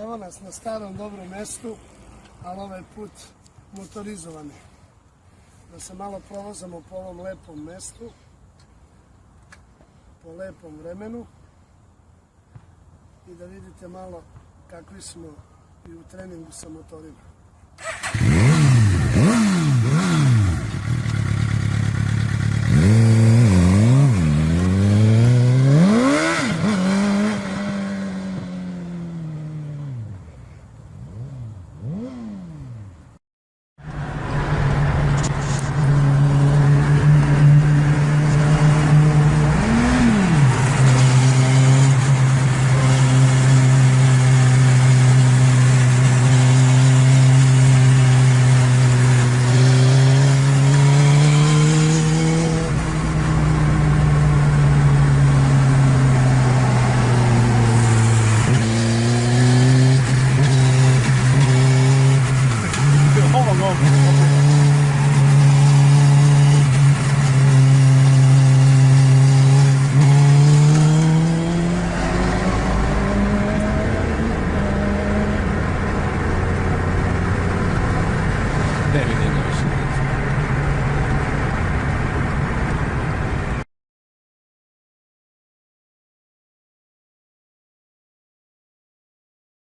Evo nas na starom dobrom mestu, ali ovaj put motorizovani. Da se malo provozamo po ovom lepom mestu, po lepom vremenu i da vidite malo kakvi smo i u treningu sa motorima.